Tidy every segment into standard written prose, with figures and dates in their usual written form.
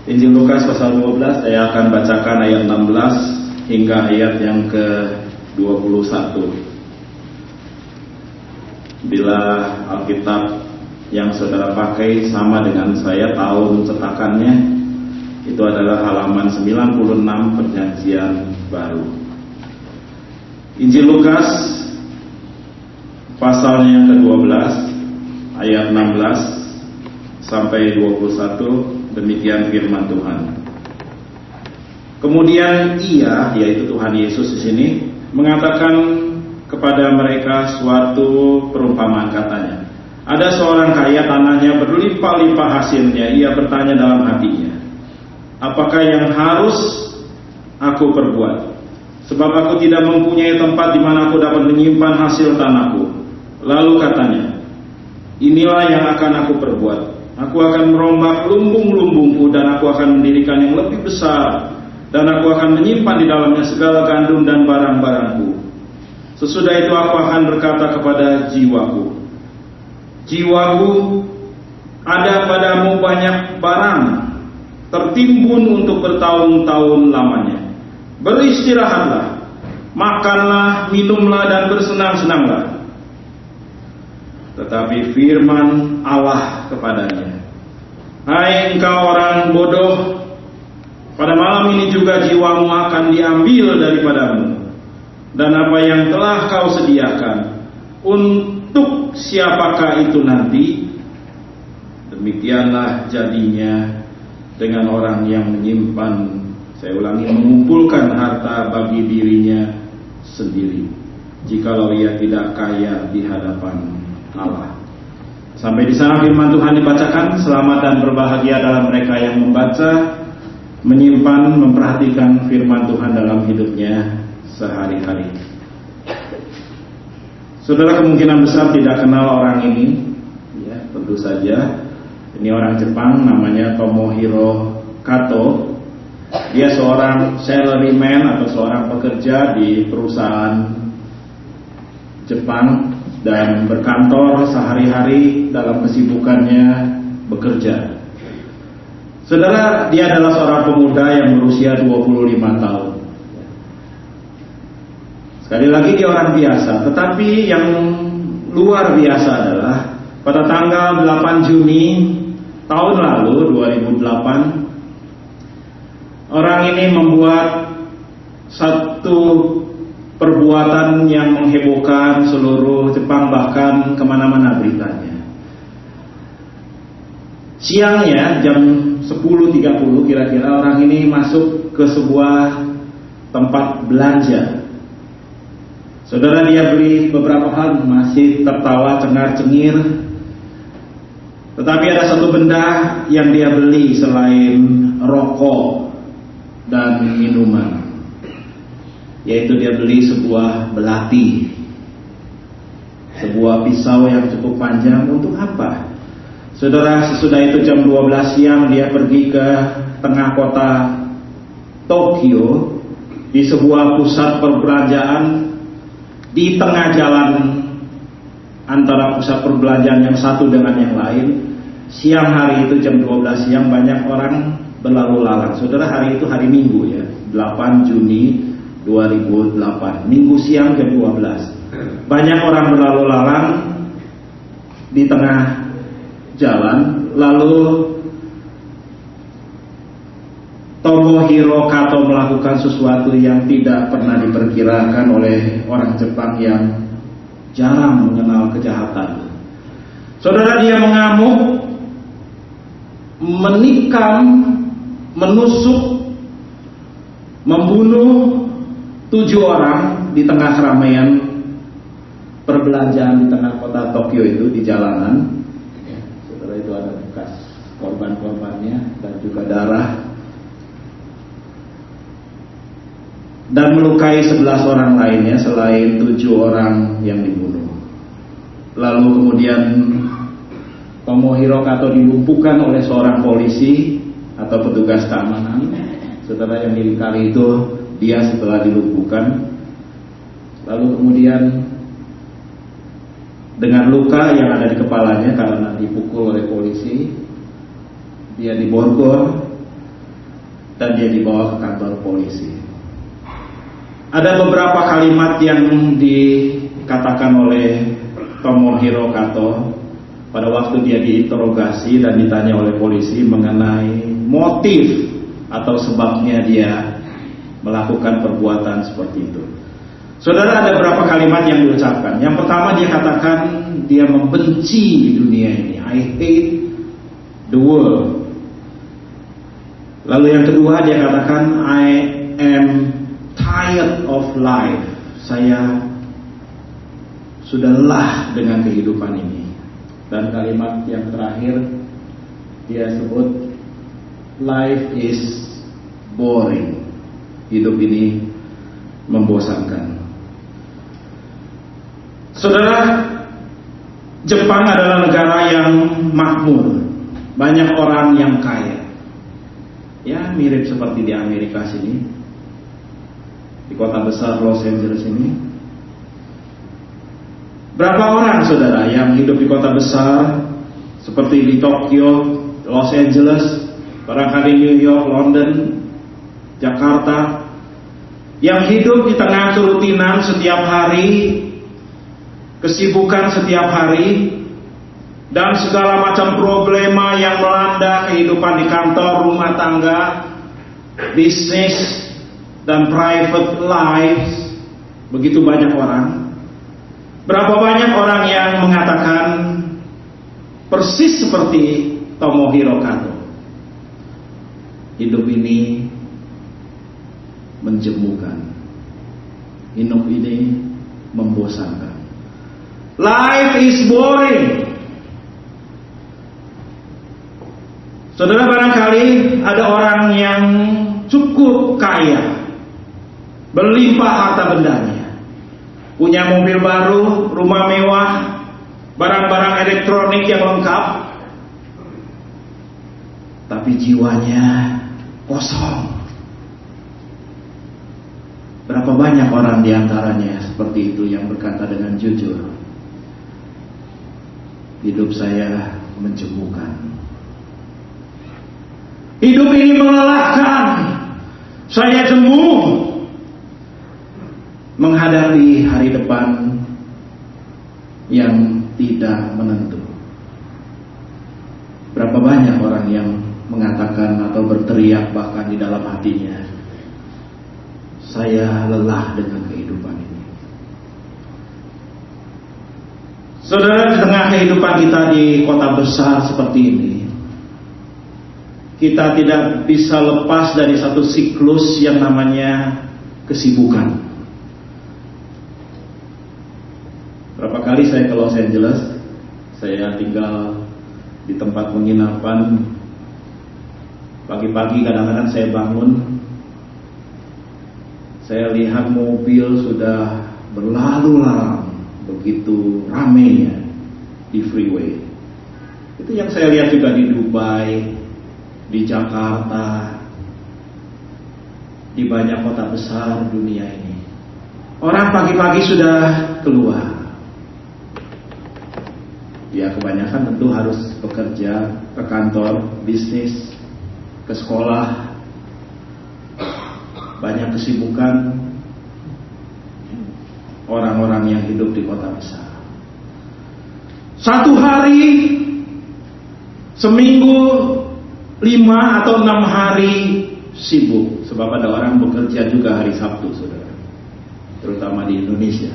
Injil Lukas pasal 12, saya akan bacakan ayat 16 hingga ayat yang ke-21. Bila Alkitab yang saudara pakai sama dengan saya tahun cetakannya, itu adalah halaman 96 Perjanjian Baru. Injil Lukas pasalnya yang ke-12 ayat 16 sampai 21. Demikian firman Tuhan. Kemudian ia, yaitu Tuhan Yesus di sini, mengatakan kepada mereka suatu perumpamaan, katanya, ada seorang kaya, tanahnya berlimpah-limpah hasilnya. Ia bertanya dalam hatinya, apakah yang harus aku perbuat? Sebab aku tidak mempunyai tempat di mana aku dapat menyimpan hasil tanahku. Lalu katanya, inilah yang akan aku perbuat. Aku akan merombak lumbung-lumbungku dan aku akan mendirikan yang lebih besar, dan aku akan menyimpan di dalamnya segala gandum dan barang-barangku. Sesudah itu aku akan berkata kepada jiwaku, jiwaku, ada padamu banyak barang tertimbun untuk bertahun-tahun lamanya. Beristirahatlah, makanlah, minumlah, dan bersenang-senanglah. Tetapi firman Allah kepadanya, hai engkau orang bodoh, pada malam ini juga jiwamu akan diambil daripadamu, dan apa yang telah kau sediakan, untuk siapakah itu nanti? Demikianlah jadinya dengan orang yang menyimpan, saya ulangi, mengumpulkan harta bagi dirinya sendiri, jikalau ia tidak kaya di hadapan Allah. Sampai di sana firman Tuhan dibacakan. Selamat dan berbahagia dalam mereka yang membaca, menyimpan, memperhatikan firman Tuhan dalam hidupnya sehari-hari. Saudara kemungkinan besar tidak kenal orang ini, ya, tentu saja. Ini orang Jepang, namanya Tomohiro Kato. Dia seorang salaryman atau seorang pekerja di perusahaan Jepang dan berkantor sehari-hari dalam kesibukannya bekerja. Saudara, dia adalah seorang pemuda yang berusia 25 tahun. Sekali lagi dia orang biasa, tetapi yang luar biasa adalah pada tanggal 8 Juni tahun lalu 2008, orang ini membuat satu perbuatan yang menghebohkan seluruh Jepang, bahkan kemana-mana beritanya. Siangnya jam 10.30 kira-kira, orang ini masuk ke sebuah tempat belanja. Saudara, dia beli beberapa hal, masih tertawa cengar-cengir. Tetapi ada satu benda yang dia beli selain rokok dan minuman, yaitu dia beli sebuah belati, sebuah pisau yang cukup panjang. Untuk apa? Saudara, sesudah itu jam 12 siang dia pergi ke tengah kota Tokyo, di sebuah pusat perbelanjaan. Di tengah jalan antara pusat perbelanjaan yang satu dengan yang lain, siang hari itu jam 12 siang banyak orang berlalu lalang. Saudara, hari itu hari Minggu, ya, 8 Juni 2008, Minggu siang jam 12. Banyak orang berlalu lalang di tengah jalan. Lalu Tomohiro Kato melakukan sesuatu yang tidak pernah diperkirakan oleh orang Jepang yang jarang mengenal kejahatan. Saudara, dia mengamuk, menikam, menusuk, membunuh 7 orang di tengah keramaian perbelanjaan di tengah kota Tokyo itu, di jalanan. Saudara, itu ada bekas korban-korbannya dan juga darah. Dan melukai 11 orang lainnya selain 7 orang yang dibunuh. Lalu kemudian Tomohiro Kato dilumpuhkan oleh seorang polisi atau petugas keamanan. Saudara, yang dilingkari itu dia setelah dilumpuhkan. Lalu kemudian dengan luka yang ada di kepalanya karena dipukul oleh polisi, dia diborgol. dan dia dibawa ke kantor polisi. Ada beberapa kalimat yang dikatakan oleh Tomohiro Kato pada waktu dia diinterogasi dan ditanya oleh polisi mengenai motif atau sebabnya dia melakukan perbuatan seperti itu. Saudara, ada beberapa kalimat yang diucapkan. Yang pertama, dia katakan dia membenci dunia ini. I hate the world. Lalu yang kedua, dia katakan I am tired of life. Saya sudah lelah dengan kehidupan ini. Dan kalimat yang terakhir, dia sebut life is boring. Hidup ini membosankan. Saudara, Jepang adalah negara yang makmur, banyak orang yang kaya. Ya, mirip seperti di Amerika sini, di kota besar Los Angeles ini. Berapa orang, saudara, yang hidup di kota besar seperti di Tokyo, Los Angeles, barangkali New York, London, Jakarta, yang hidup di tengah kerutinan setiap hari, kesibukan setiap hari, dan segala macam problema yang melanda kehidupan di kantor, rumah tangga, bisnis, dan private lives. Begitu banyak orang. Berapa banyak orang yang mengatakan persis seperti Tomohiro Kato, hidup ini menjemukan, hidup ini membosankan. Life is boring. Saudara, barangkali ada orang yang cukup kaya, berlimpah harta bendanya, punya mobil baru, rumah mewah, barang-barang elektronik yang lengkap, tapi jiwanya kosong. Berapa banyak orang diantaranya seperti itu yang berkata dengan jujur, hidup saya menjemukan, hidup ini melelahkan, saya jemu menghadapi hari depan yang tidak menentu. Berapa banyak orang yang mengatakan atau berteriak bahkan di dalam hatinya, saya lelah dengan kehidupan ini. Saudara, di tengah kehidupan kita di kota besar seperti ini, kita tidak bisa lepas dari satu siklus yang namanya kesibukan. Berapa kali saya ke Los Angeles, saya tinggal di tempat penginapan. Pagi-pagi kadang-kadang saya bangun, saya lihat mobil sudah berlalu lalang, begitu ramainya di freeway. Itu yang saya lihat juga di Dubai, di Jakarta, di banyak kota besar dunia ini. Orang pagi-pagi sudah keluar. Ya, kebanyakan tentu harus bekerja, ke kantor, bisnis, ke sekolah. Banyak kesibukan orang-orang yang hidup di kota besar. Satu hari, seminggu, 5 atau 6 hari sibuk. Sebab ada orang bekerja juga hari Sabtu, saudara, terutama di Indonesia.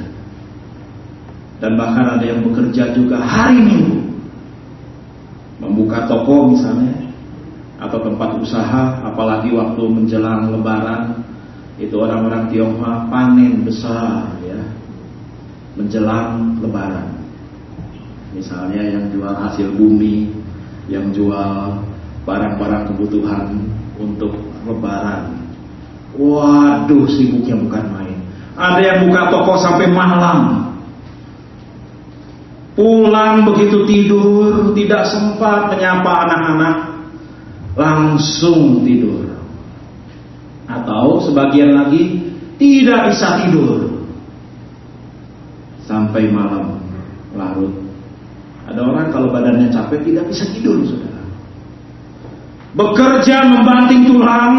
Dan bahkan ada yang bekerja juga hari Minggu, membuka toko misalnya, atau tempat usaha. Apalagi waktu menjelang Lebaran, itu orang-orang Tionghoa panen besar, ya, menjelang Lebaran. Misalnya yang jual hasil bumi, yang jual barang-barang kebutuhan untuk Lebaran. Waduh, sibuknya bukan main. Ada yang buka toko sampai malam. Pulang begitu tidur, tidak sempat menyapa anak-anak, langsung tidur. Atau sebagian lagi tidak bisa tidur sampai malam larut. Ada orang kalau badannya capek tidak bisa tidur, saudara. Bekerja membanting tulang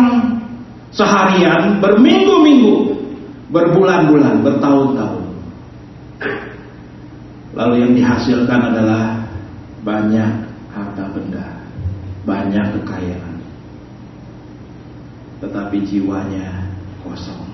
seharian, berminggu-minggu, berbulan-bulan, bertahun-tahun. Lalu yang dihasilkan adalah banyak harta benda, banyak kekayaan, tetapi jiwanya kosong.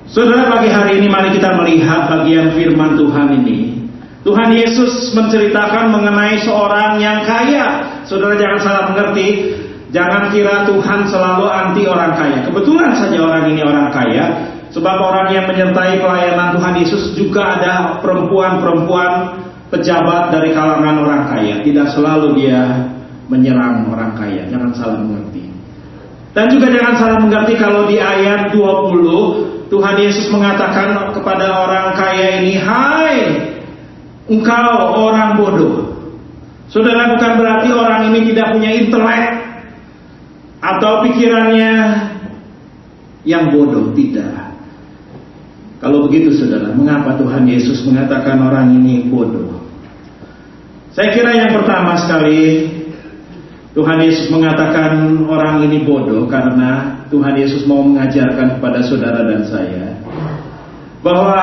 Saudara, pagi hari ini mari kita melihat bagian firman Tuhan ini. Tuhan Yesus menceritakan mengenai seorang yang kaya. Saudara, jangan salah mengerti. Jangan kira Tuhan selalu anti orang kaya. Kebetulan saja orang ini orang kaya, sebab orang yang menyertai pelayanan Tuhan Yesus juga ada perempuan-perempuan pejabat dari kalangan orang kaya. Tidak selalu dia menyerang orang kaya. Jangan salah mengerti. Dan juga jangan salah mengerti kalau di ayat 20 Tuhan Yesus mengatakan kepada orang kaya ini, "Hai, engkau orang bodoh." Saudara, bukan berarti orang ini tidak punya intelek atau pikirannya yang bodoh, tidak. Kalau begitu saudara, mengapa Tuhan Yesus mengatakan orang ini bodoh? Saya kira yang pertama sekali, Tuhan Yesus mengatakan orang ini bodoh karena Tuhan Yesus mau mengajarkan kepada saudara dan saya bahwa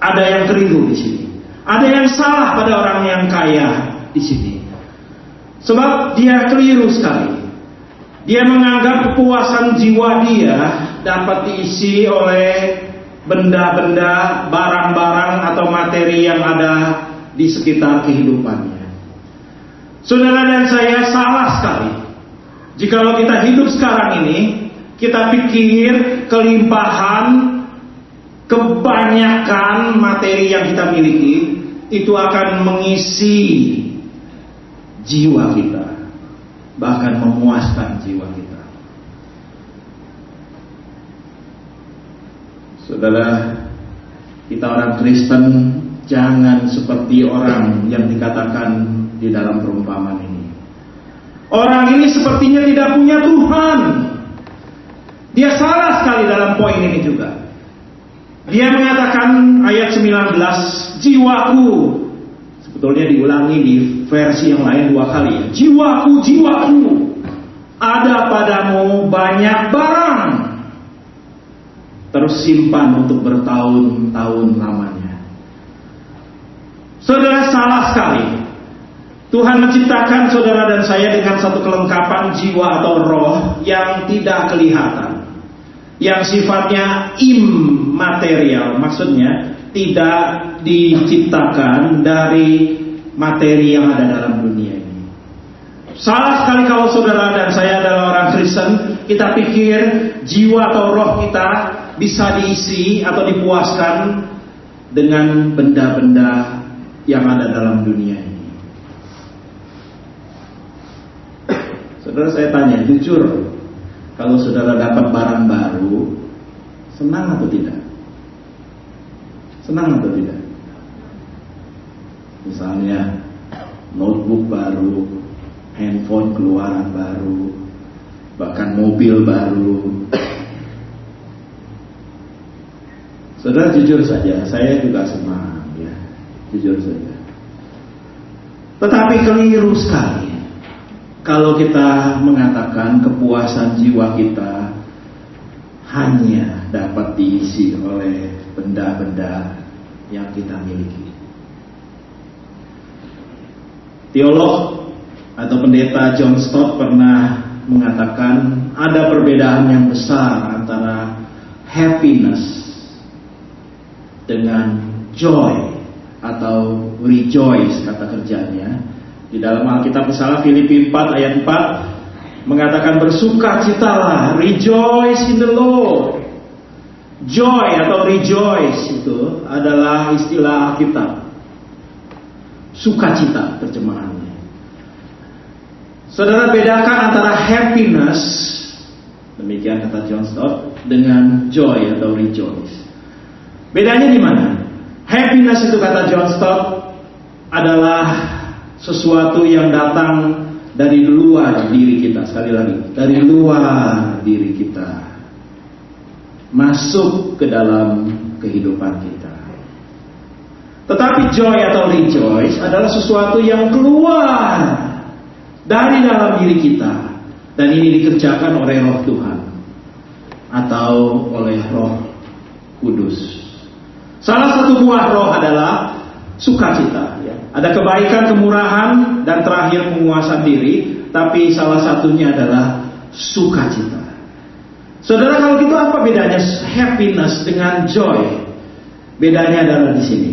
ada yang keliru di sini. Ada yang salah pada orang yang kaya di sini. Sebab dia keliru sekali. Dia menganggap kepuasan jiwa dia dapat diisi oleh benda-benda, barang-barang atau materi yang ada di sekitar kehidupannya. Saudara dan saya salah sekali. Jikalau kita hidup sekarang ini, kita pikir kelimpahan, kebanyakan materi yang kita miliki itu akan mengisi jiwa kita, bahkan memuaskan jiwa kita. Saudara, kita orang Kristen jangan seperti orang yang dikatakan di dalam perumpamaan ini. Orang ini sepertinya tidak punya Tuhan. Dia salah sekali dalam poin ini juga. Dia mengatakan ayat 19, jiwaku. Sebetulnya diulangi di versi yang lain 2 kali ya. Jiwaku, jiwaku, ada padamu banyak barang. Terus simpan untuk bertahun-tahun lamanya. Saudara, salah sekali. Tuhan menciptakan saudara dan saya dengan satu kelengkapan jiwa atau roh yang tidak kelihatan, yang sifatnya immaterial, maksudnya tidak diciptakan dari materi yang ada dalam dunia ini. Salah sekali kalau saudara dan saya adalah orang Kristen, kita pikir jiwa atau roh kita bisa diisi atau dipuaskan dengan benda-benda yang ada dalam dunia ini. Saudara, saya tanya jujur, kalau saudara dapat barang baru, senang atau tidak? Senang atau tidak? Misalnya notebook baru, handphone keluaran baru, bahkan mobil baru. Saudara, jujur saja, saya juga senang, ya, jujur saja. Tetapi keliru sekali kalau kita mengatakan kepuasan jiwa kita hanya dapat diisi oleh benda-benda yang kita miliki. Teolog atau pendeta John Stott pernah mengatakan ada perbedaan yang besar antara happiness dengan joy atau rejoice kata kerjanya. Di dalam Alkitab misalnya Filipi 4 ayat 4 mengatakan bersukacitalah, rejoice in the Lord. Joy atau rejoice itu adalah istilah Alkitab. Sukacita terjemahannya. Saudara, bedakan antara happiness, demikian kata John Stott, dengan joy atau rejoice. Bedanya di mana? Happiness itu kata John Stott adalah sesuatu yang datang dari luar diri kita. Sekali lagi, dari luar diri kita masuk ke dalam kehidupan kita. Tetapi joy atau rejoice adalah sesuatu yang keluar dari dalam diri kita, Dan ini dikerjakan oleh Roh Tuhan atau oleh Roh Kudus. Salah satu buah roh adalah sukacita. Ya. Ada kebaikan, kemurahan, dan terakhir penguasaan diri. Tapi salah satunya adalah sukacita. Saudara, kalau gitu apa bedanya happiness dengan joy? Bedanya adalah di sini.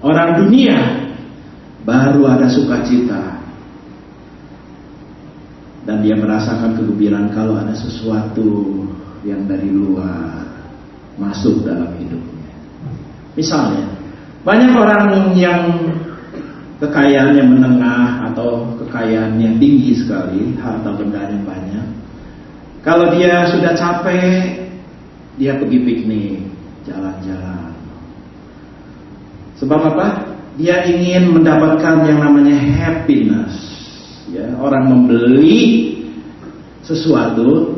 Orang dunia baru ada sukacita, dan dia merasakan kegembiraan kalau ada sesuatu yang dari luar masuk dalam hidupnya. Misalnya, banyak orang yang kekayaannya menengah atau kekayaannya tinggi sekali, harta bendanya banyak. Kalau dia sudah capek, dia pergi piknik, jalan-jalan. Sebab apa? Dia ingin mendapatkan yang namanya happiness. Ya, orang membeli sesuatu,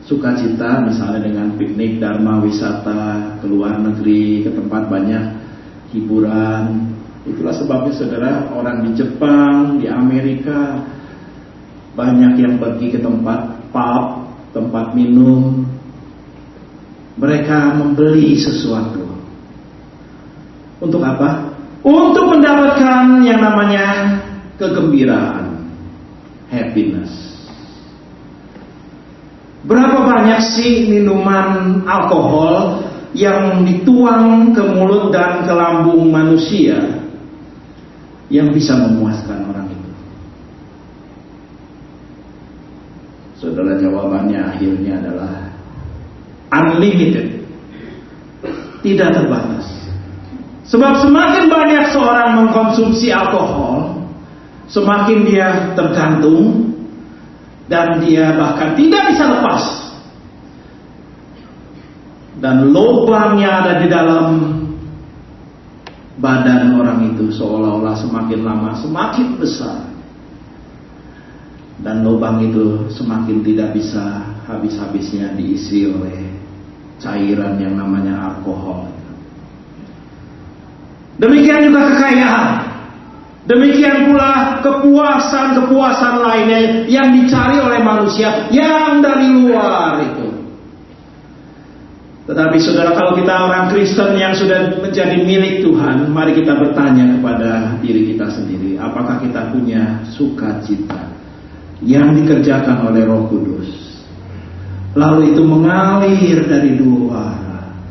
sukacita, misalnya dengan piknik, dharma wisata, ke luar negeri, ke tempat banyak hiburan. Itulah sebabnya saudara, orang di Jepang, di Amerika, banyak yang pergi ke tempat pub, tempat minum. Mereka membeli sesuatu. Untuk apa? Untuk mendapatkan yang namanya kegembiraan, happiness. Berapa banyak sih minuman alkohol yang dituang ke mulut dan ke lambung manusia yang bisa memuaskan orang itu? Saudara, jawabannya akhirnya adalah unlimited, tidak terbatas. Sebab semakin banyak seorang mengkonsumsi alkohol, semakin dia tergantung, dan dia bahkan tidak bisa lepas. Dan lubang yang ada di dalam badan orang itu seolah-olah semakin lama semakin besar. Dan lubang itu semakin tidak bisa habis-habisnya diisi oleh cairan yang namanya alkohol. Demikian juga kekayaan. Demikian pula kepuasan-kepuasan lainnya yang dicari oleh manusia yang dari luar itu. Tetapi saudara, kalau kita orang Kristen yang sudah menjadi milik Tuhan, mari kita bertanya kepada diri kita sendiri, apakah kita punya sukacita yang dikerjakan oleh Roh Kudus, lalu itu mengalir dari luar,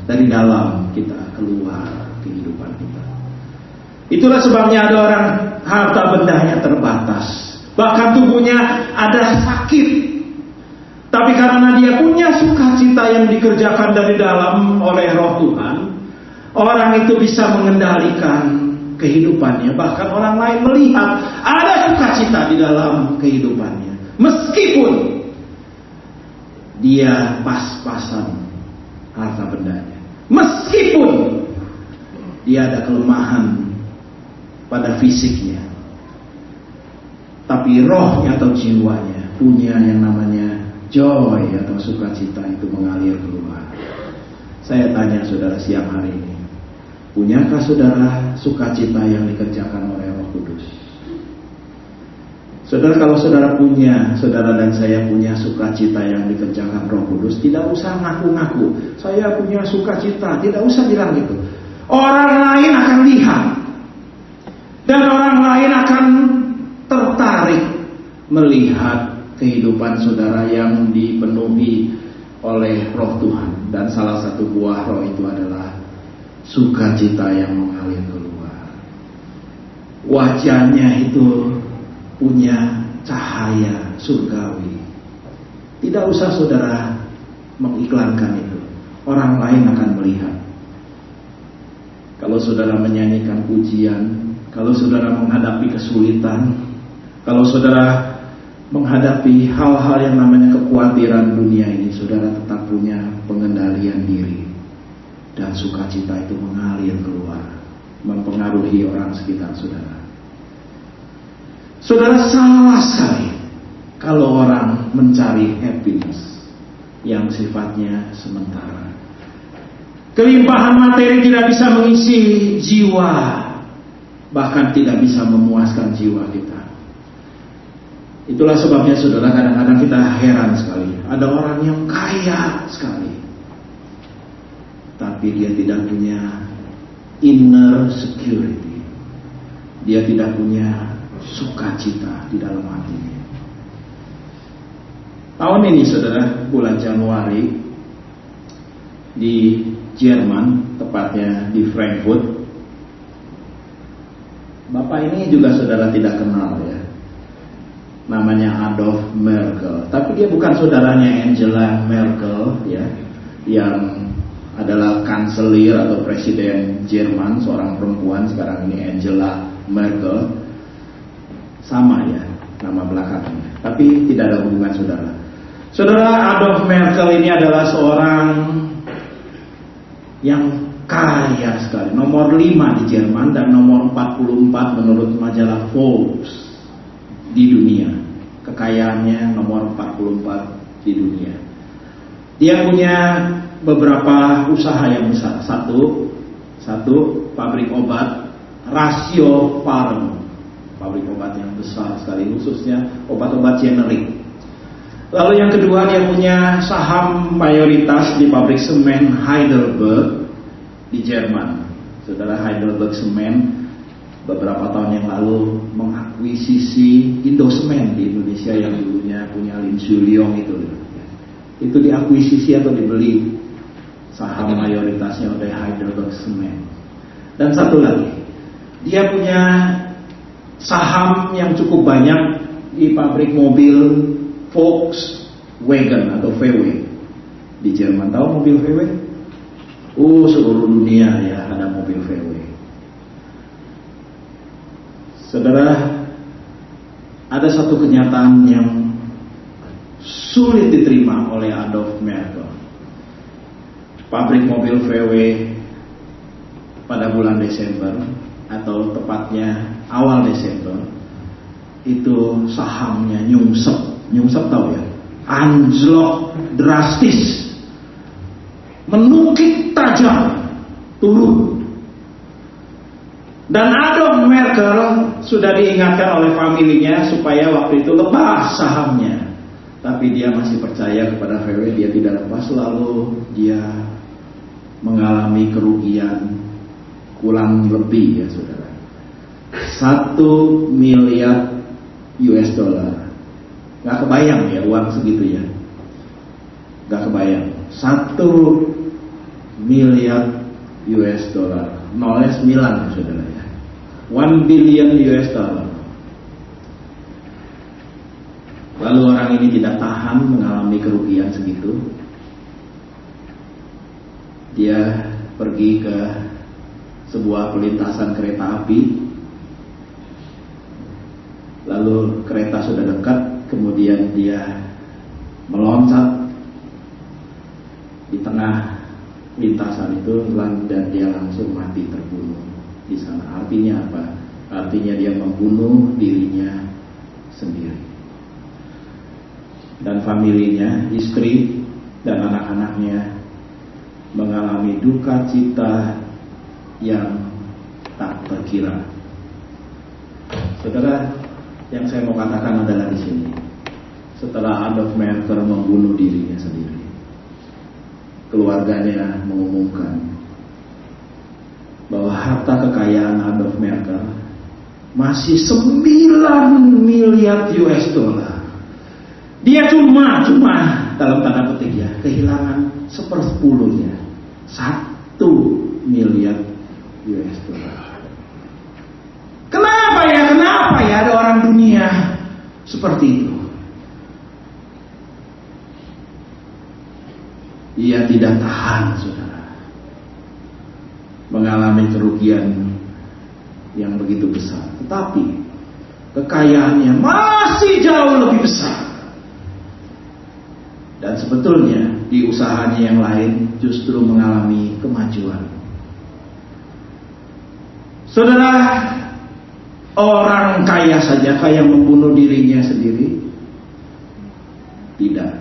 dari dalam kita keluar kehidupan kita. Itulah sebabnya ada orang harta bendanya terbatas, bahkan tubuhnya ada sakit, tapi karena dia punya sukacita yang dikerjakan dari dalam oleh Roh Tuhan, orang itu bisa mengendalikan kehidupannya. Bahkan orang lain melihat ada sukacita di dalam kehidupannya, meskipun dia pas-pasan harta bendanya, meskipun dia ada kelemahan pada fisiknya, tapi rohnya atau jiwanya punya yang namanya joy atau sukacita, itu mengalir keluar. Saya tanya saudara siang hari ini, punyakah saudara sukacita yang dikerjakan oleh Roh Kudus? Saudara, kalau saudara punya, saudara dan saya punya sukacita yang dikerjakan Roh Kudus, tidak usah ngaku-ngaku saya punya sukacita, tidak usah bilang gitu. Orang lain akan lihat, dan orang lain akan tertarik melihat kehidupan saudara yang dipenuhi oleh Roh Tuhan. Dan salah satu buah roh itu adalah sukacita yang mengalir keluar. Wajahnya itu punya cahaya surgawi. Tidak usah saudara mengiklankan itu, orang lain akan melihat. Kalau saudara menyanyikan pujian, kalau saudara menghadapi kesulitan, kalau saudara menghadapi hal-hal yang namanya kekhawatiran dunia ini, saudara tetap punya pengendalian diri, dan sukacita itu mengalir keluar, mempengaruhi orang sekitar saudara. Saudara, salah sekali kalau orang mencari happiness yang sifatnya sementara. Kelimpahan materi tidak bisa mengisi jiwa, bahkan tidak bisa memuaskan jiwa kita. Itulah sebabnya saudara, kadang-kadang kita heran sekali. Ada orang yang kaya sekali, tapi dia tidak punya inner security. Dia tidak punya sukacita di dalam hatinya. Tahun ini saudara, bulan Januari, di Jerman, tepatnya di Frankfurt. Bapak ini juga saudara tidak kenal ya. Namanya Adolf Merkel. Tapi dia bukan saudaranya Angela Merkel ya, yang adalah kanselir atau presiden Jerman, seorang perempuan. Sekarang ini Angela Merkel. Sama ya nama belakangnya, tapi tidak ada hubungan saudara. Saudara, Adolf Merkel ini adalah seorang yang kaya sekali, nomor 5 di Jerman dan nomor 44 menurut majalah Forbes di dunia. Kekayaannya nomor 44 di dunia. Dia punya beberapa usaha yang besar. Satu pabrik obat Rasio Farm, pabrik obat yang besar sekali, khususnya obat-obat generik. Lalu yang kedua, dia punya saham mayoritas di pabrik semen Heidelberg di Jerman. Saudara, Heidelberg Semen beberapa tahun yang lalu mengakuisisi Indosemen di Indonesia yang dulunya punya Lim Sulyong itu. Itu diakuisisi atau dibeli saham mayoritasnya oleh Heidelberg Semen. Dan satu lagi, dia punya saham yang cukup banyak di pabrik mobil Volkswagen atau VW di Jerman. Tahu mobil VW? Seluruh dunia ya ada mobil VW. Saudara, ada satu kenyataan yang sulit diterima oleh Adolf Merkel. Pabrik mobil VW pada bulan Desember atau tepatnya awal Desember itu sahamnya nyungsep tahu ya, anjlok drastis, menukik tajam, turun. Dan Adolf Merkel sudah diingatkan oleh familinya supaya waktu itu lepas sahamnya, tapi dia masih percaya kepada VW, dia tidak lepas. Lalu dia mengalami kerugian kurang lebih ya saudara, 1 miliar US dollar. Gak kebayang ya uang segitu ya, gak kebayang. 1 miliar US dollar, nolnya 9 ya saudara ya, 1 billion US dollar. Lalu orang ini tidak tahan mengalami kerugian segitu. Dia pergi ke sebuah pelintasan kereta api. Lalu kereta sudah dekat, kemudian dia meloncat di tengah lintasan itu dan dia langsung mati terbunuh di sana. Artinya apa? Artinya dia membunuh dirinya sendiri. Dan familinya, istri dan anak-anaknya mengalami duka cita yang tak terkira. Saudara, yang saya mau katakan adalah di sini, setelah Adolf Merkel membunuh dirinya sendiri, keluarganya mengumumkan bahwa harta kekayaan Adolf Merkel masih 9 miliar US dollar. Dia cuma dalam tanda petik ya, kehilangan 1/10-nya, 1 miliar US dollar. Kenapa ya ada orang dunia seperti itu? Ia tidak tahan saudara, mengalami kerugian yang begitu besar, tetapi kekayaannya masih jauh lebih besar. Dan sebetulnya di usahanya yang lain justru mengalami kemajuan. Saudara, orang kaya saja kaya membunuh dirinya sendiri? Tidak.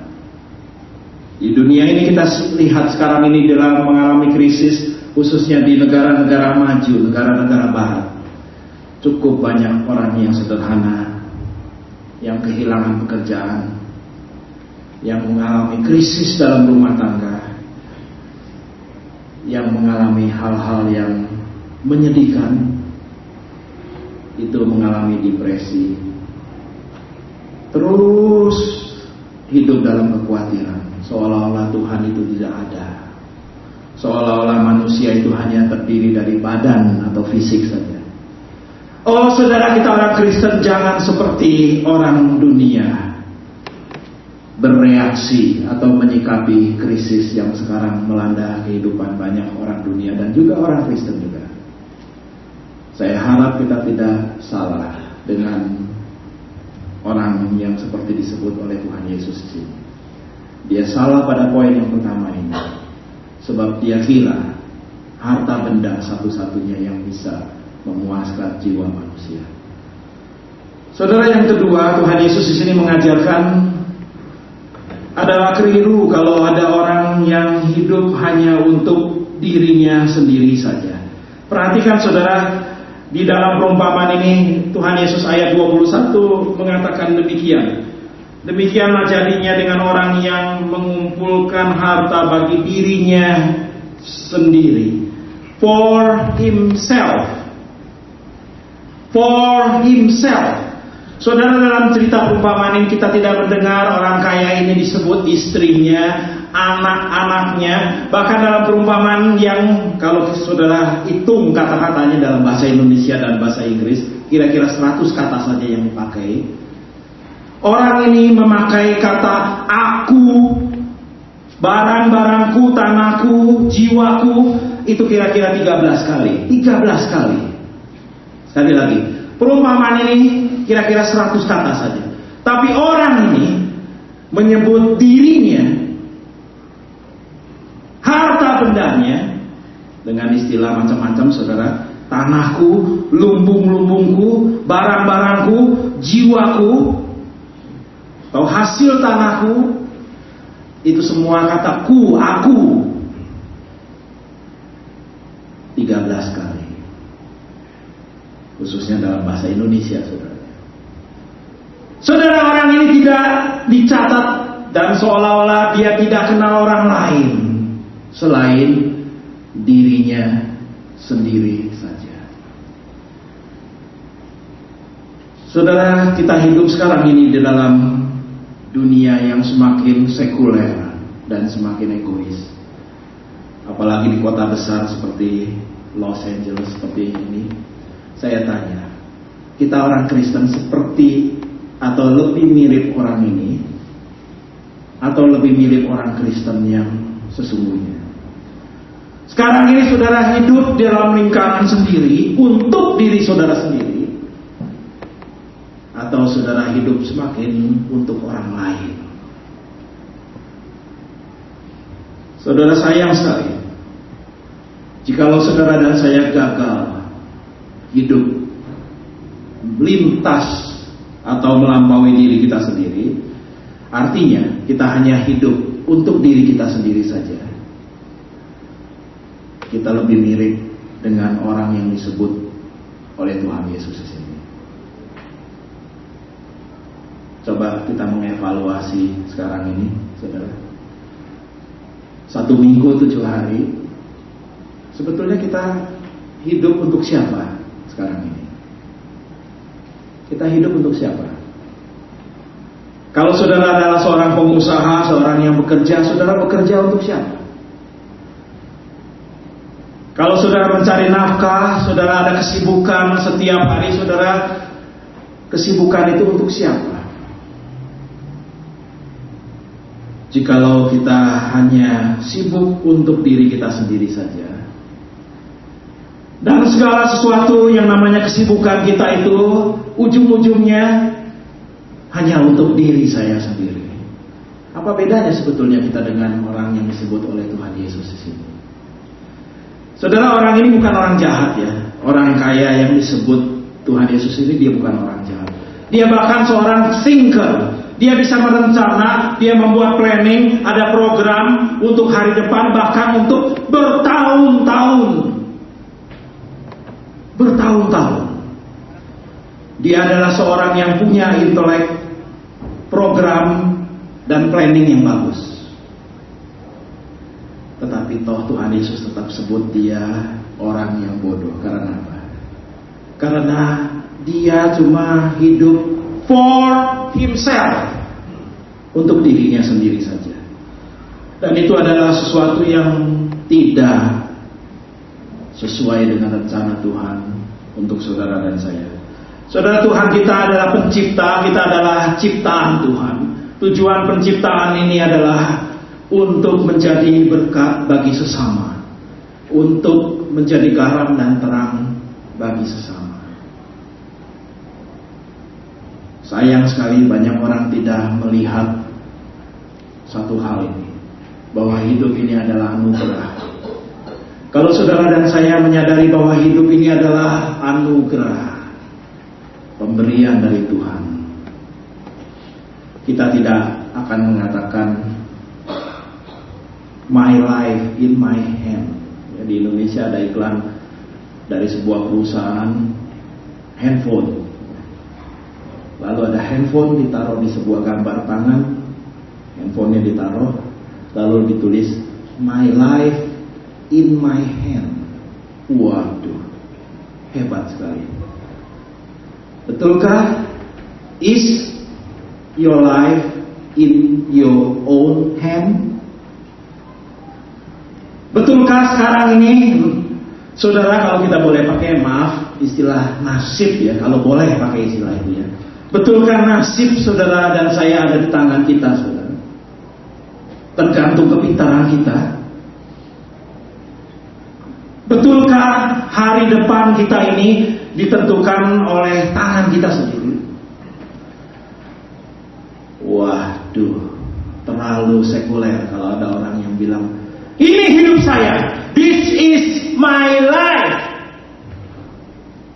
Di dunia ini kita lihat sekarang ini dalam mengalami krisis, khususnya di negara-negara maju, negara-negara barat. Cukup banyak orang yang sederhana yang kehilangan pekerjaan, yang mengalami krisis dalam rumah tangga, yang mengalami hal-hal yang menyedihkan, itu mengalami depresi, terus hidup dalam kekhawatiran, seolah-olah Tuhan itu tidak ada, seolah-olah manusia itu hanya terdiri dari badan atau fisik saja. Oh saudara, kita orang Kristen jangan seperti orang dunia bereaksi atau menyikapi krisis yang sekarang melanda kehidupan banyak orang dunia dan juga orang Kristen juga. Saya harap kita tidak salah dengan orang yang seperti disebut oleh Tuhan Yesus ini. Dia salah pada poin yang pertama ini, sebab dia kira harta benda satu-satunya yang bisa memuaskan jiwa manusia. Saudara, yang kedua, Tuhan Yesus di sini mengajarkan adalah keliru kalau ada orang yang hidup hanya untuk dirinya sendiri saja. Perhatikan saudara, di dalam perumpamaan ini Tuhan Yesus ayat 21 mengatakan demikian. Demikianlah jadinya dengan orang yang mengumpulkan harta bagi dirinya sendiri. For himself. For himself. Saudara, dalam cerita perumpamaan ini kita tidak mendengar orang kaya ini disebut istrinya, anak-anaknya. Bahkan dalam perumpamaan yang kalau saudara hitung kata-katanya dalam bahasa Indonesia dan bahasa Inggris, kira-kira 100 kata saja yang dipakai. Orang ini memakai kata aku, barang-barangku, tanahku, jiwaku, itu kira-kira 13 kali. 13 kali. Sekali lagi, perumpamaan ini kira-kira 100 kata saja. Tapi orang ini menyebut dirinya, harta bendanya, dengan istilah macam-macam saudara. Tanahku, lumbung-lumbungku, barang-barangku, jiwaku, atau hasil tanahku, itu semua kata ku, aku. 13 kali. Khususnya dalam bahasa Indonesia, saudara. Saudara, orang ini tidak dicatat dan seolah-olah dia tidak kenal orang lain selain dirinya sendiri saja. Saudara, kita hidup sekarang ini di dalam dunia yang semakin sekuler dan semakin egois. Apalagi di kota besar seperti Los Angeles seperti ini. Saya tanya, kita orang Kristen seperti atau lebih mirip orang ini, atau lebih mirip orang Kristen yang sesungguhnya? Sekarang ini saudara hidup di dalam lingkaran sendiri untuk diri saudara sendiri, atau saudara hidup semakin untuk orang lain? Saudara, sayang sekali jikalau saudara dan saya gagal hidup lintas atau melampaui diri kita sendiri. Artinya kita hanya hidup untuk diri kita sendiri saja. Kita lebih mirip dengan orang yang disebut oleh Tuhan Yesus di sini. Coba kita mengevaluasi sekarang ini, saudara. 1 minggu 7 hari, sebetulnya kita hidup untuk siapa sekarang ini? Kita hidup untuk siapa? Kalau saudara adalah seorang pengusaha, seorang yang bekerja, saudara bekerja untuk siapa? Kalau saudara mencari nafkah, saudara ada kesibukan setiap hari, saudara, kesibukan itu untuk siapa? Jikalau kita hanya sibuk untuk diri kita sendiri saja, dan segala sesuatu yang namanya kesibukan kita itu ujung-ujungnya hanya untuk diri saya sendiri, apa bedanya sebetulnya kita dengan orang yang disebut oleh Tuhan Yesus di sini? Saudara, orang ini bukan orang jahat ya. Orang kaya yang disebut Tuhan Yesus ini, dia bukan orang jahat. Dia bahkan seorang thinker. Dia bisa merencana, dia membuat planning, ada program untuk hari depan, bahkan untuk bertahun-tahun. Bertahun-tahun. Dia adalah seorang yang punya intelek program dan planning yang bagus. Tetapi toh Tuhan Yesus tetap sebut dia orang yang bodoh. Karena apa? Karena dia cuma hidup for himself, untuk dirinya sendiri saja. Dan itu adalah sesuatu yang tidak sesuai dengan rencana Tuhan untuk saudara dan saya. Saudara, Tuhan kita adalah pencipta, kita adalah ciptaan Tuhan. Tujuan penciptaan ini adalah untuk menjadi berkat bagi sesama, untuk menjadi garam dan terang bagi sesama. Sayang sekali banyak orang tidak melihat satu hal ini, bahwa hidup ini adalah anugerah. Kalau saudara dan saya menyadari bahwa hidup ini adalah anugerah, pemberian dari Tuhan, kita tidak akan mengatakan my life in my hand. Ya, di Indonesia ada iklan dari sebuah perusahaan handphone. Lalu ada handphone ditaruh di sebuah gambar tangan, handphonenya ditaruh, lalu ditulis my life in my hand. Waduh, hebat sekali. Betulkah? Is your life in your own hand? Betulkah sekarang ini, saudara, kalau kita boleh pakai, maaf, istilah nasib ya, kalau boleh pakai istilah itu ya. Betulkah nasib saudara dan saya ada di tangan kita, saudara? Tergantung kepintaran kita. Betulkah hari depan kita ini ditentukan oleh tangan kita sendiri? Waduh, terlalu sekuler kalau ada orang yang bilang, ini hidup saya, this is my life.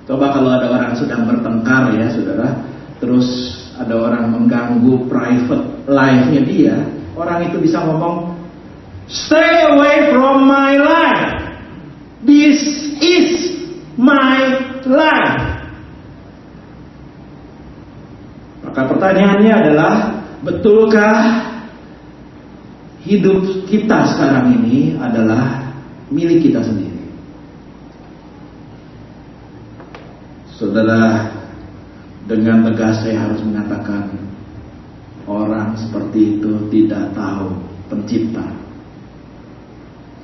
Coba kalau ada orang sedang bertengkar ya saudara, terus ada orang mengganggu private life-nya dia, orang itu bisa ngomong, stay away from my life, this is my life. Maka pertanyaannya adalah, betulkah hidup kita sekarang ini adalah milik kita sendiri? Saudara, dengan tegas saya harus mengatakan, orang seperti itu tidak tahu pencipta,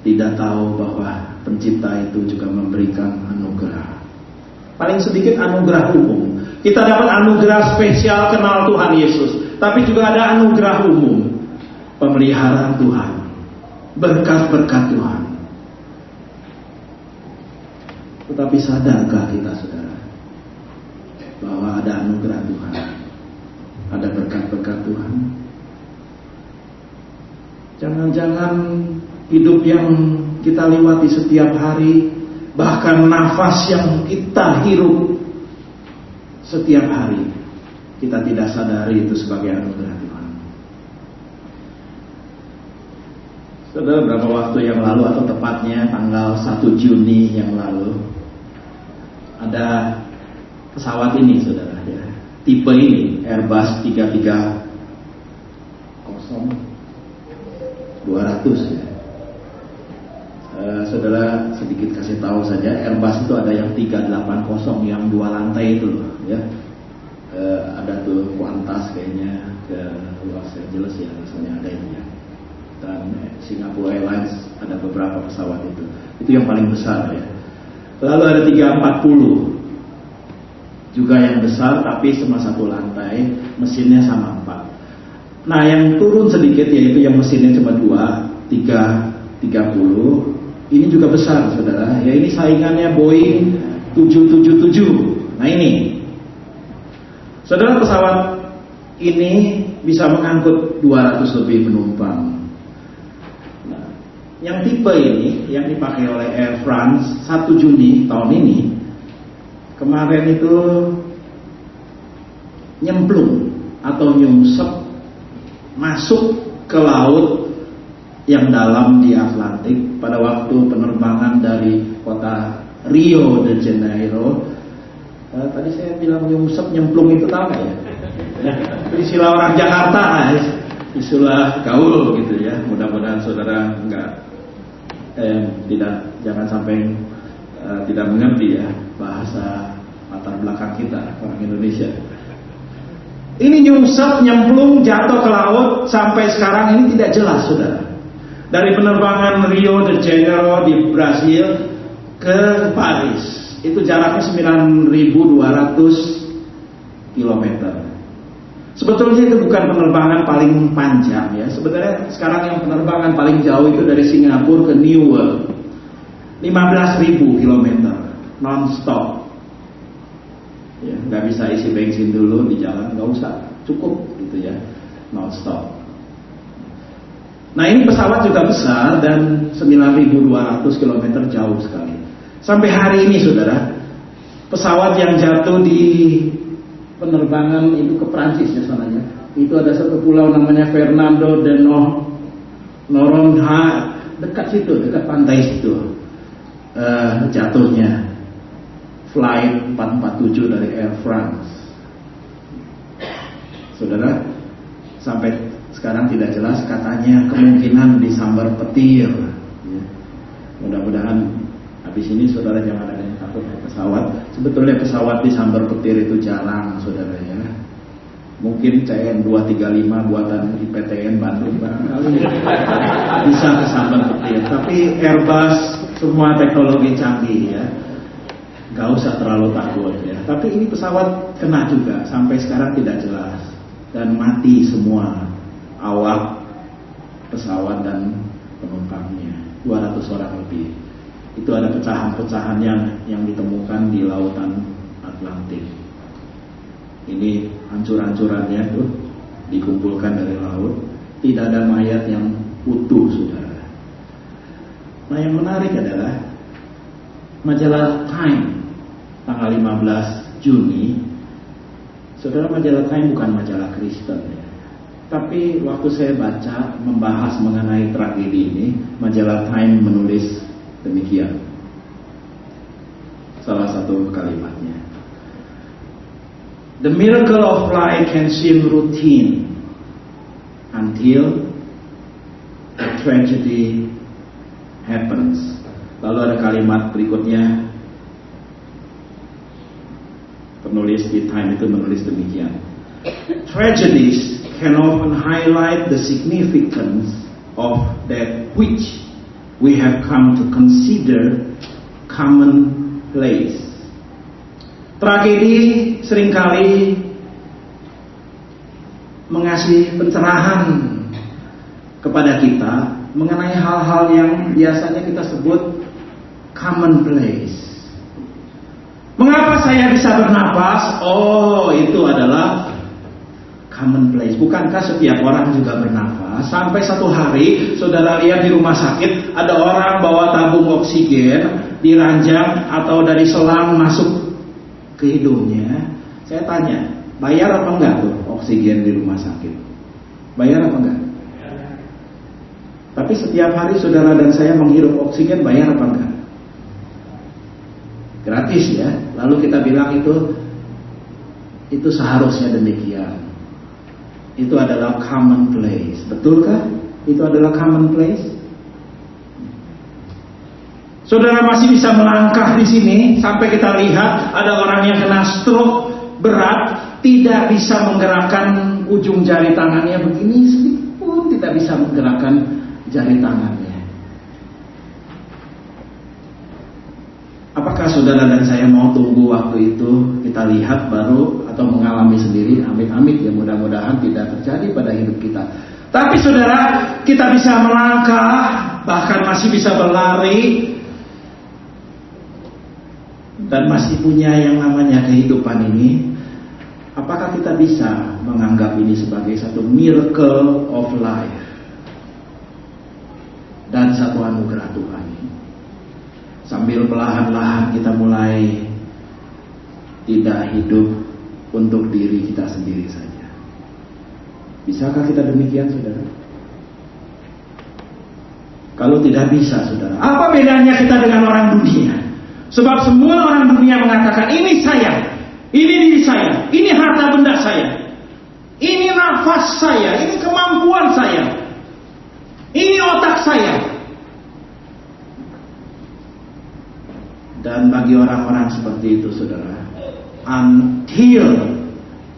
tidak tahu bahwa pencipta itu juga memberikan anugerah. Paling sedikit anugerah umum. Kita dapat anugerah spesial kenal Tuhan Yesus, tapi juga ada anugerah umum, pemeliharaan Tuhan, berkat-berkat Tuhan. Tetapi sadarkah kita saudara bahwa ada anugerah Tuhan, ada berkat-berkat Tuhan? Jangan-jangan hidup yang kita lewati setiap hari, bahkan nafas yang kita hirup setiap hari, kita tidak sadari itu sebagai anugerah Tuhan. Saudara, beberapa waktu yang lalu, atau tepatnya tanggal 1 Juni yang lalu, ada pesawat ini saudara ya, tipe ini Airbus 330-200 ya. Saudara, sedikit kasih tahu saja, Airbus itu ada yang 380 yang 2 lantai itu loh ya. Ada tuh Qantas kayaknya ke Los Angeles ya, misalnya ada ini ya. Dan Singapore Airlines ada beberapa pesawat itu yang paling besar ya. Lalu ada 340 juga yang besar, tapi cuma 1 lantai, mesinnya sama 4. Nah, yang turun sedikit yaitu yang mesinnya cuma 330. Ini juga besar, saudara. Ya, ini saingannya Boeing 777. Nah, ini, saudara, pesawat ini bisa mengangkut 200 lebih penumpang. Nah, yang tipe ini yang dipakai oleh Air France 1 Juni tahun ini, kemarin itu nyemplung atau nyungsep masuk ke laut yang dalam di Atlantik pada waktu penerbangan dari kota Rio de Janeiro Tadi saya bilang nyungsep nyemplung itu tahu nggak ya? Istilah orang Jakarta, istilah gaul gitu ya. Mudah-mudahan saudara jangan sampai tidak mengerti ya bahasa latar belakang kita orang Indonesia. Ini nyungsep, nyemplung, jatuh ke laut sampai sekarang ini tidak jelas, saudara. Dari penerbangan Rio de Janeiro di Brasil ke Paris itu jaraknya 9.200 km. Sebetulnya itu bukan penerbangan paling panjang ya. Sebenarnya sekarang yang penerbangan paling jauh itu dari Singapura ke New World, 15.000 km non-stop. Ya, nggak bisa isi bensin dulu di jalan, nggak usah, cukup gitu ya, non-stop. Nah ini pesawat juga besar dan 9.200 km jauh sekali. Sampai hari ini saudara, pesawat yang jatuh di penerbangan itu ke Prancis ya sananya. Itu ada satu pulau namanya Fernando de Noronha, dekat situ, dekat pantai situ. Jatuhnya flight 447 dari Air France. Saudara, sampai sekarang tidak jelas, katanya kemungkinan disambar petir. Ya. Mudah-mudahan habis ini saudara jangan ada yang takut ke pesawat. Sebetulnya pesawat disambar petir itu jarang, saudara ya. Mungkin CN 235 buatan IPTN Bandung barangkali bisa kesambar petir. Tapi Airbus semua teknologi canggih ya, gak usah terlalu takut ya. Tapi ini pesawat kena juga, sampai sekarang tidak jelas. Dan mati semua awak pesawat dan penumpangnya, 200 orang lebih. Itu ada pecahan-pecahan yang ditemukan di lautan Atlantik. Ini hancur-hancurannya tuh dikumpulkan dari laut. Tidak ada mayat yang utuh, saudara. Nah yang menarik adalah majalah Time tanggal 15 Juni. Saudara, majalah Time bukan majalah Kristen ya. Tapi waktu saya baca membahas mengenai tragedi ini, majalah Time menulis demikian. Salah satu kalimatnya. The miracle of life can seem routine until a tragedy happens. Lalu ada kalimat berikutnya, penulis di Time itu menulis demikian. Tragedies can often highlight the significance of that which we have come to consider commonplace. Tragedi seringkali mengasih pencerahan kepada kita mengenai hal-hal yang biasanya kita sebut commonplace. Mengapa saya bisa bernapas? Oh, itu adalah commonplace. Bukankah setiap orang juga bernafas? Sampai satu hari, saudara lihat di rumah sakit, ada orang bawa tabung oksigen di ranjang atau dari selang masuk ke hidungnya. Saya tanya, bayar apa enggak tuh oksigen di rumah sakit? Bayar apa enggak? Tapi setiap hari saudara dan saya menghirup oksigen, bayar apa enggak? Gratis ya. Lalu kita bilang itu seharusnya demikian. Itu adalah commonplace. Betulkah? Itu adalah commonplace. Saudara masih bisa melangkah di sini sampai kita lihat ada orang yang kena stroke berat, tidak bisa menggerakkan ujung jari tangannya begini, sedikit pun tidak bisa menggerakkan jari tangannya. Apakah saudara dan saya mau tunggu waktu itu kita lihat baru atau mengalami sendiri? Amit-amit ya, mudah-mudahan tidak terjadi pada hidup kita. Tapi saudara, kita bisa melangkah, bahkan masih bisa berlari, dan masih punya yang namanya kehidupan ini. Apakah kita bisa menganggap ini sebagai satu miracle of life dan satu anugerah Tuhan? Sambil perlahan-lahan kita mulai tidak hidup untuk diri kita sendiri saja. Bisakah kita demikian, saudara? Kalau tidak bisa, saudara, apa bedanya kita dengan orang dunia? Sebab semua orang dunia mengatakan, ini saya, Ini diri saya, ini harta benda saya, ini nafas saya, ini kemampuan saya, ini otak saya. Dan bagi orang-orang seperti itu, saudara, until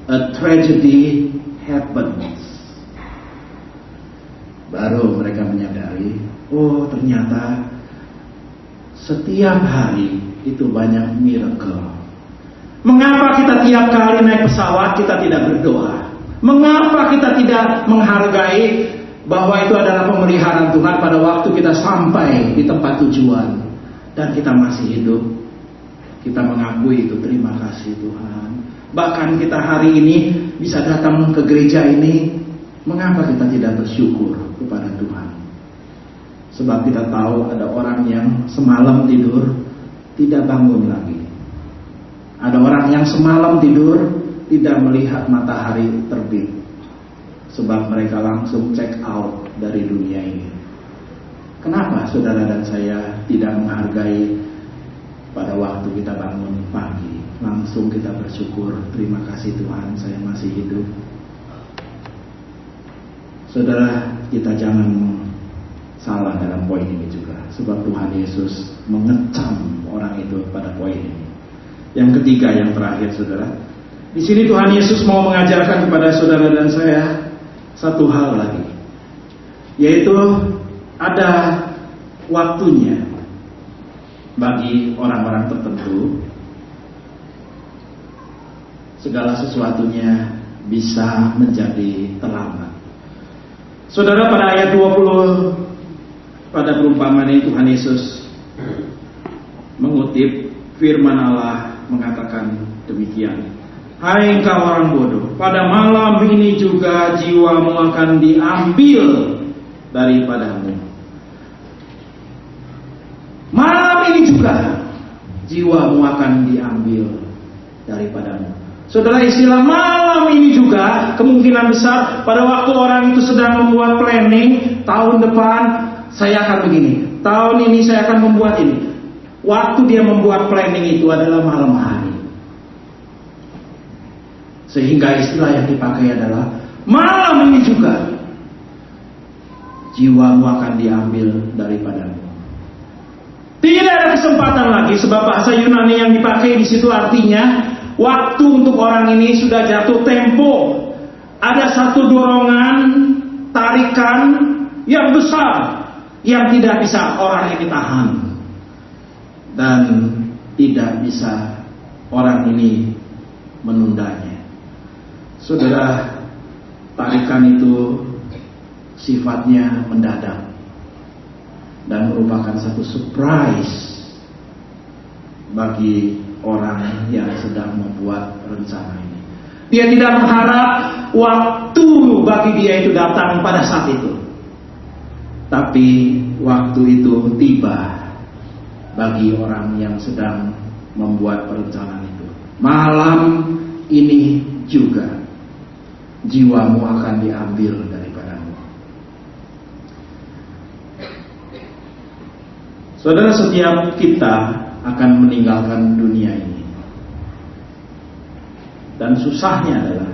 a tragedy happens, baru mereka menyadari, oh ternyata setiap hari itu banyak miracle. Mengapa kita tiap kali naik pesawat kita tidak berdoa? Mengapa kita tidak menghargai bahwa itu adalah pemeliharaan Tuhan pada waktu kita sampai di tempat tujuan dan kita masih hidup? Kita mengakui itu, terima kasih Tuhan. Bahkan kita hari ini bisa datang ke gereja ini, mengapa kita tidak bersyukur kepada Tuhan? Sebab kita tahu ada orang yang semalam tidur tidak bangun lagi. Ada orang yang semalam tidur tidak melihat matahari terbit, sebab mereka langsung check out dari dunia ini. Kenapa saudara dan saya tidak menghargai pada waktu kita bangun pagi, langsung kita bersyukur, terima kasih Tuhan saya masih hidup. Saudara, kita jangan salah dalam poin ini juga, sebab Tuhan Yesus mengecam orang itu pada poin ini. Yang ketiga, yang terakhir, saudara, di sini Tuhan Yesus mau mengajarkan kepada saudara dan saya satu hal lagi, yaitu ada waktunya bagi orang-orang tertentu segala sesuatunya bisa menjadi terlambat. Saudara, pada ayat 20 pada perumpamaan ini Tuhan Yesus mengutip firman Allah mengatakan demikian. Hai engkau orang bodoh, pada malam ini juga jiwamu akan diambil daripadamu. Malam ini juga jiwamu akan diambil daripadamu. Saudara, istilah malam ini juga kemungkinan besar pada waktu orang itu sedang membuat planning, tahun depan saya akan begini, tahun ini saya akan membuat ini. Waktu dia membuat planning itu adalah malam hari. Sehingga istilah yang dipakai adalah malam ini juga jiwamu akan diambil daripadamu. Tidak ada kesempatan lagi, sebab bahasa Yunani yang dipakai di situ artinya waktu untuk orang ini sudah jatuh tempo. Ada satu dorongan, tarikan yang besar yang tidak bisa orang ini tahan. Dan tidak bisa orang ini menundanya. Saudara, tarikan itu sifatnya mendadak dan merupakan satu surprise bagi orang yang sedang membuat rencana ini. Dia tidak mengharap waktu bagi dia itu datang pada saat itu, tapi waktu itu tiba bagi orang yang sedang membuat perencanaan itu. Malam ini juga jiwamu akan diambil daripadamu. Saudara, setiap kita akan meninggalkan dunia ini. Dan susahnya adalah,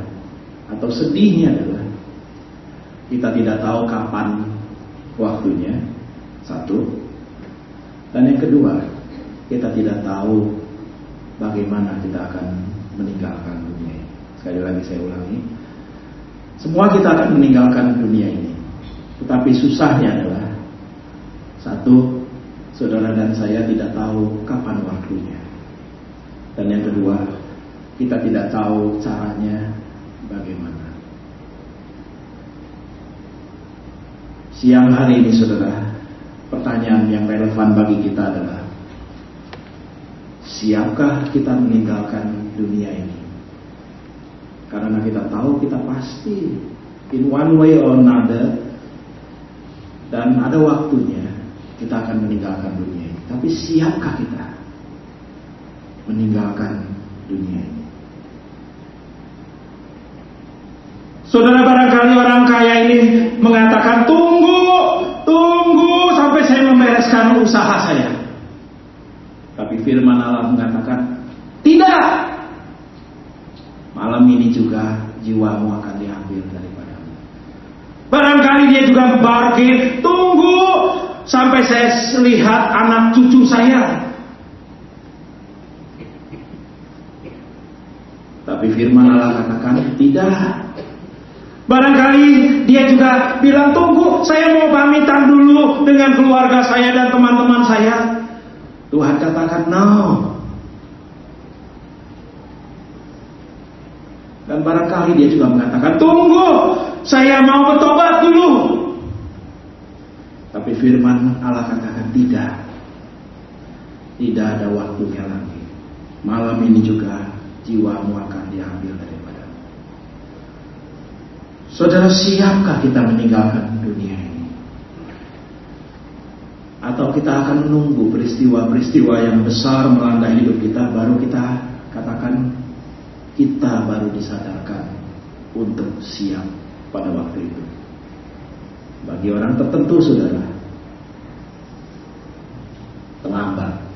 atau sedihnya adalah, kita tidak tahu kapan waktunya. Satu. Dan yang kedua, kita tidak tahu bagaimana kita akan meninggalkan dunia ini. Sekali lagi saya ulangi, semua kita akan meninggalkan dunia ini. Tetapi susahnya adalah, satu, saudara dan saya tidak tahu kapan waktunya. Dan yang kedua, kita tidak tahu caranya bagaimana. Siang hari ini, saudara, pertanyaan yang relevan bagi kita adalah, siapkah kita meninggalkan dunia ini? Karena kita tahu kita pasti in one way or another, dan ada waktunya kita akan meninggalkan dunia ini. Tapi siapkah kita meninggalkan dunia ini? Saudara, barangkali orang kaya ini mengatakan, tunggu sampai saya membereskan usaha saya. Tapi firman Allah mengatakan, tidak. ini juga jiwamu akan diambil daripadamu. Barangkali dia juga bargain, tunggu sampai saya lihat anak cucu saya. Tapi firman Allah katakan tidak. Barangkali dia juga bilang, tunggu, saya mau pamitan dulu dengan keluarga saya dan teman-teman saya. Tuhan katakan no. Dan barangkali dia juga mengatakan, tunggu, saya mau bertobat dulu. Tapi firman Allah katakan tidak. Tidak ada waktunya lagi. Malam ini juga jiwamu akan diambil daripadamu. Saudara, siapkah kita meninggalkan dunia ini? Atau kita akan menunggu peristiwa-peristiwa yang besar melanda hidup kita, baru kita katakan kita baru disadarkan untuk siap pada waktu itu. Bagi orang tertentu, saudara, terlambat.